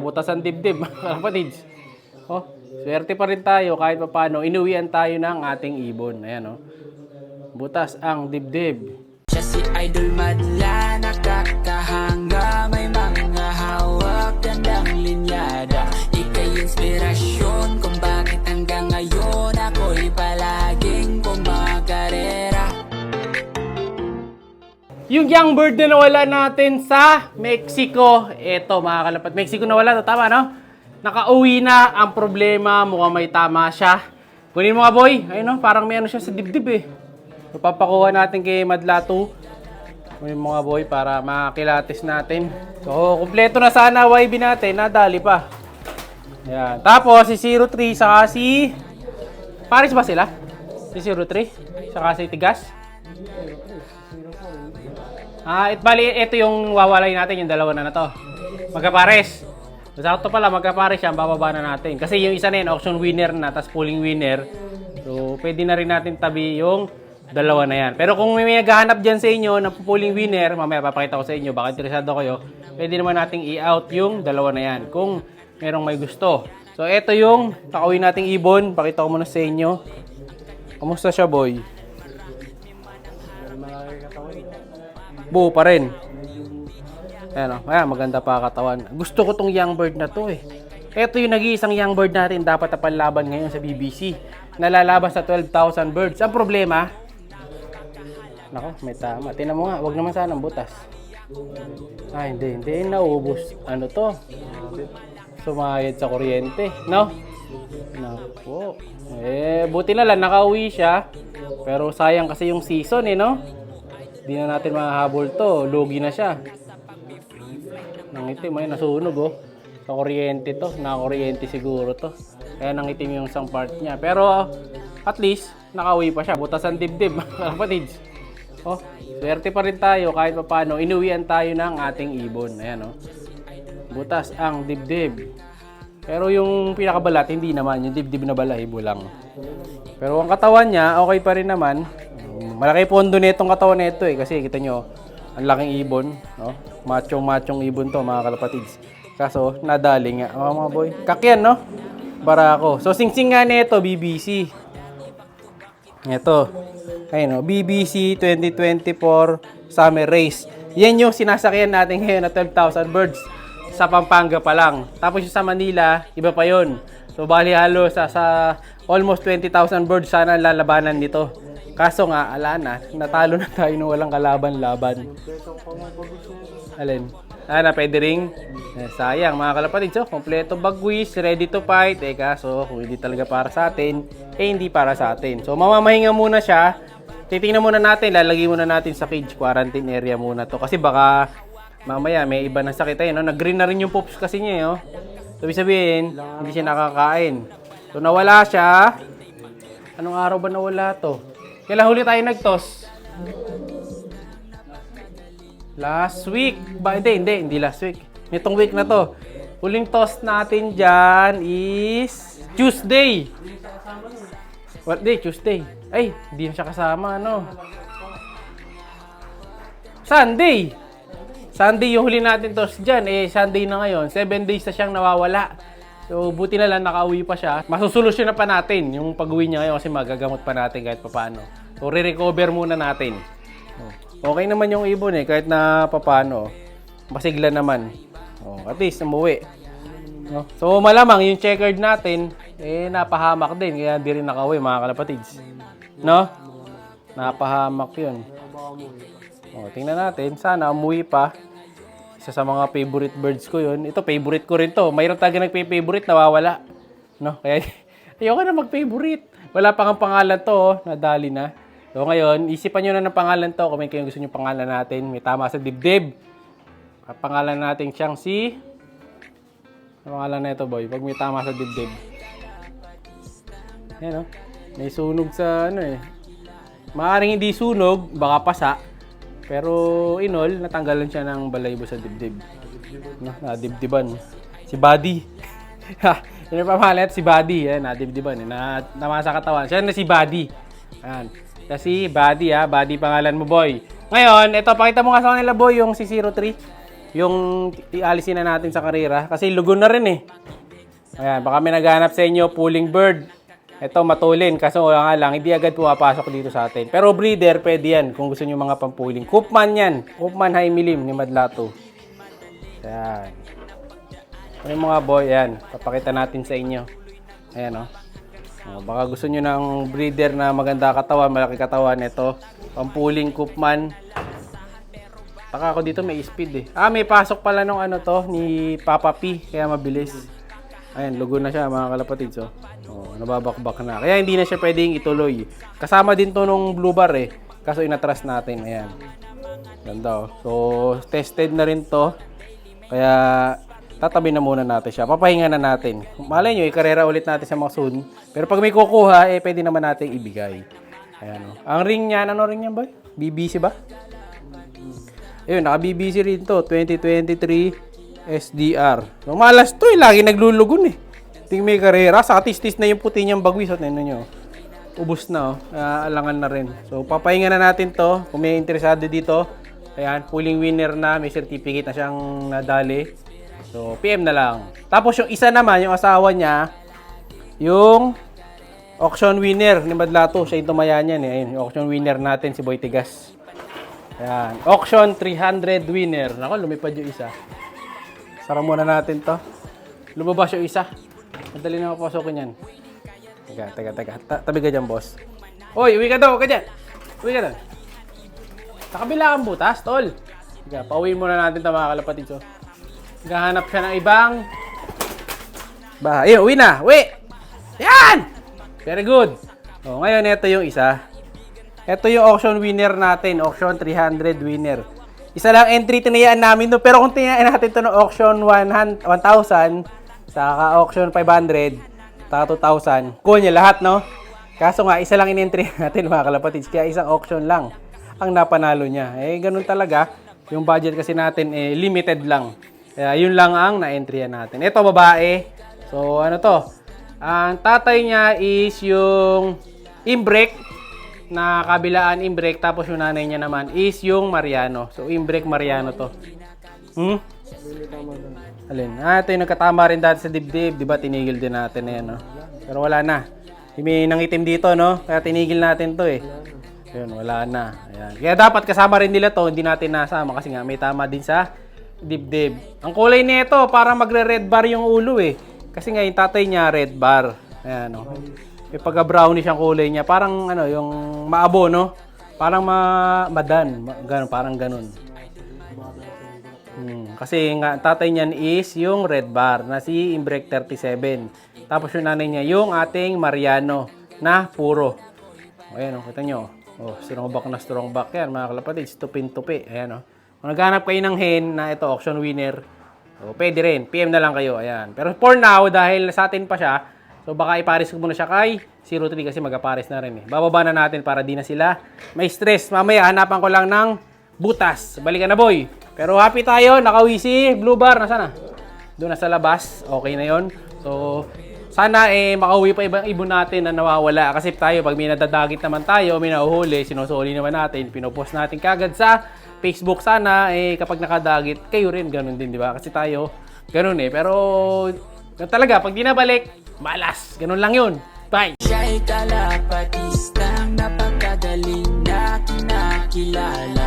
Butas ang dibdib, mga kapatids. Oh, swerte pa rin tayo kahit paano. Inuwian tayo ng ating ibon. Ayan, oh. Butas ang dibdib. Siya si Idol Madla, nakakahanga, may mga hawak, gandang linyada. Ika'y inspirasyon kung bakit hanggang ngayon ako'y palaging kumakarera. Yung young bird na nawala natin sa Mexico. Eto mga kalapat, Mexico nawala to, tama no? Nakauwi na. Ang problema, mukhang may tama siya. Kunin mo nga boy. Ayun no, parang may ano siya sa dibdib eh. Papakuha natin kay Madla 2. Kunin mo nga boy para makilatis natin. So, kumpleto na sana YB natin. Nadali pa. Ayan. Tapos si 03 saka si... Paris ba sila? Si 03 saka si Tigas? Bali, ito yung wawalay natin, yung dalawa na to. Magkapares. Sakto pala, magkapares yan, bababa na natin. Kasi yung isa na yun, auction winner na, tas pulling winner. So, pwede na rin natin tabi yung dalawa na yan. Pero kung may naghahanap dyan sa inyo ng pulling winner, mamaya papakita ko sa inyo, baka interesado kayo, pwede naman nating i-out yung dalawa na yan, kung merong may gusto. So, ito yung kakawin nating ibon. Pakita ko muna sa inyo. Kamusta siya, boy? Buo pa rin. Ayan o. Ayan, maganda pa katawan. Gusto ko tong young bird na to eh. Ito yung nag-iisang young bird natin dapat na panlaban ngayon sa BBC. Nalalaban sa 12,000 birds. Ang problema, nako, may tama. Tingnan mo nga, wag naman sana ang butas. Hindi. Naubos. Ano to? Sumayad sa kuryente. No? Nako. Buti na lang, nakauwi siya. Pero sayang kasi yung season eh, no? Hindi na natin mahahabol to. Lugi na siya. Nangitim ay nasunog oh. Sa kuryente to. Nakakuryente siguro to. Kaya nangitim yung isang part niya. Pero at least nakauwi pa siya. Butas ang dibdib. Kapatids. Oh, swerte pa rin tayo kahit paano. Inuwian tayo ng ating ibon. Ayan oh. Butas ang dibdib. Pero yung pinakabalat hindi naman. Yung dibdib na balahibo lang. Pero ang katawan niya okay pa rin naman. Malaki pondo nitong katawan nito eh kasi kita nyo ang laking ibon, no? Machong ibon to mga kalapatids. Kaso nadali nga mga boy. Kakyan no? Barako. So singsing nga nito BBC. Ito. Ayun no, BBC 2024 Summer Race. Yan yung sinasakyan natin ngayon na 12,000 birds sa Pampanga pa lang. Tapos yung sa Manila, iba pa yon. So bali halos sa almost 20,000 birds sana lalabanan nito. Kaso nga, ala na, natalo na tayo nung walang kalaban-laban. Alin? Pwede ring. Sayang mga kalapatid. So, kompleto bagwis, ready to fight. Kaso, kung hindi talaga para sa atin, hindi para sa atin. So, mamamahinga muna siya. Titingnan muna natin, lalagay muna natin sa cage, quarantine area muna to. Kasi baka, mamaya, may iba na sakit no? Nag-green na rin yung poops kasi niya, So, ibig sabihin, hindi siya nakakain. So, nawala siya. Anong araw ba nawala to? Kailan huli tayo nag-toss? Last week. Hindi last week. Nitong week na to. Huling toss natin dyan is Tuesday. What day? Tuesday. Ay, hindi na siya kasama, no? Sunday. Sunday yung huli natin toss dyan. Sunday na ngayon. 7 days na siyang nawawala. So, buti na lang nakauwi pa siya. Masusolusyon na pa natin yung pag-uwi niya ngayon kasi magagamot pa natin kahit papaano. So, re-recover muna natin. Okay naman yung ibon kahit na papaano. Masigla naman. At least, umuwi. So, malamang yung checkered natin, napahamak din. Kaya di rin nakauwi, mga kalapatids. No? Napahamak yun. Tingnan natin. Sana umuwi pa. Isa sa mga favorite birds ko yun. Ito, favorite ko rin to. Mayroon talaga nagpe-favorite, nawawala. No? Kaya, ayoko na mag-favorite. Wala pang ang pangalan to, nadali na. So ngayon, isipan nyo na ng pangalan to. Kung may kayo gusto nyo pangalan natin, may tama sa dibdib. At pangalan natin siyang si... Ang pangalan na ito, boy. Pag may tama sa dibdib. Yan, may sunog sa Maaring hindi sunog, baka pasa. Pero natanggalan siya ng balahibo sa dibdib. Nadibdiban. Si Buddy. Yun yung pamahalat, si Buddy. Nadibdiban. Namasa katawan. Siya na si Buddy. Ayan. Kasi Buddy, Buddy pangalan mo, boy. Ngayon, ito, pakita mo nga sa kanila, boy, yung si 03. yung ialisin na natin sa karera. Kasi lugon na rin eh. Ayan, baka may naghanap sa inyo, pulling bird. Ito, matulin. Kaso nga lang, hindi agad pumapasok dito sa atin. Pero breeder, pwede yan kung gusto nyo mga pampuling. Koopman yan. Koopman High Milim ni Madlato. Ayan. Ano yung mga boy, ayan. Papakita natin sa inyo. Ayan, baka gusto nyo ng breeder na maganda katawan, malaki katawan. Ito, pampuling Koopman. Taka ako dito may speed eh. May pasok pala nung ni Papa P. Kaya mabilis. Ayan, lugo na siya mga kalapatids. Nababakbak na. Kaya hindi na siya pwedeng ituloy. Kasama din to nung blue bar eh. Kaso inatras natin. Ayan. Ganda So, tested na rin to. Kaya, tatabi na muna natin siya. Papahinga na natin. Malay nyo, ikarera ulit natin sa mga soon. Pero pag may kukuha, pwede naman natin ibigay. Ayan Ang ring niya, ano ring niya boy? BBC ba? Ayun, naka-BBC rin to. 2023 SDR. So, malas to lagi naglulugon eh. Ting may karera. Saka tis-tis na yung puti niyang bagwis. At nyo. Ubus na alangan na rin. So, papahinga na natin to. Kung may interesado dito. Ayan, pulling winner na. May certificate na siyang nadali. So, PM na lang. Tapos yung isa naman, yung asawa niya, yung auction winner ni Madlato. Siya yung tumayan yan eh. Ayun, yung auction winner natin, si Boy Tigas. Ayan. Auction 300 winner. Nako, lumipad yung isa. Sarang muna natin to. Lumabas yung isa. Madali na mapasokin yan. Teka. Tabi ka dyan, boss. Oy, uwi ka daw. Uwi ka dyan. Uwi ka daw. Sa kabila kang butas, tol. Teka, pauwi muna natin ito mga kalapatid. So, gahanap siya ng ibang bahay. Ayun, uwi na. Uwi! Yan! Very good. Ngayon, ito yung isa. Ito yung auction winner natin. Auction 300 winner. Isa lang entry tinayaan namin. Pero kung tinayaan natin ito ng auction 1,000, saka auction 500, saka 2,000, kuha niya lahat, no? Kaso nga, isa lang in-entry natin, mga kalapatids. Kaya isang auction lang ang napanalo niya. Ganun talaga. Yung budget kasi natin, limited lang. Kaya yun lang ang na-entry natin. Ito, babae. So, ano to? Ang tatay niya is yung Imbrek na kabilaan Imbrek, tapos yung nanay niya naman is yung Mariano. So, Imbrek Mariano to. Alin? Ito yung nagkatama rin dati sa dibdib. Diba, tinigil din natin na yan, no? Pero wala na. May nangitim dito, no? Kaya tinigil natin to, eh. Ayun, wala na. Ayan. Kaya dapat kasama rin nila to. Hindi natin nasama kasi nga may tama din sa dibdib. Ang kulay nito, parang magre-red bar yung ulo, eh. Kasi nga yung tatay niya, red bar. Ayan, no? May pagka-brownish ang kulay niya. Parang, yung maabo, no? Parang madan. Ganun, parang ganun. Kasi nga, tatay niyan is yung red bar na si Imbrek 37. Tapos yung nanay niya, yung ating Mariano na puro. Ayan, kita nyo. Strong back yan, mga kalapatids. Tupin-tupi. Ayan, Kung naghanap kayo ng hen na ito, auction winner, pwede rin. PM na lang kayo. Ayan. Pero for now, dahil sa atin pa siya, so baka iparis ko muna siya kay 03 kasi mag-aparis na rin eh. Bababa na natin para di na sila may stress. Mamaya, hanapan ko lang ng butas. Balikan na, boy. Pero happy tayo. Nakauwi si Blue Bar. Nasaan na? Doon na sa labas. Okay na yon. So, sana makauwi pa ibang ibon natin na nawawala. Kasi tayo, pag may nadadagit naman tayo, may nahuhuli, sinusuli naman natin, pinopost natin kagad sa Facebook. Sana, kapag nakadagit, kayo rin ganun din, di ba? Kasi tayo, ganun eh. Pero, talaga, pag di nabalik, malas. Ganun lang yun. Bye! Siya'y kalapatistang napakagaling na kinakilala.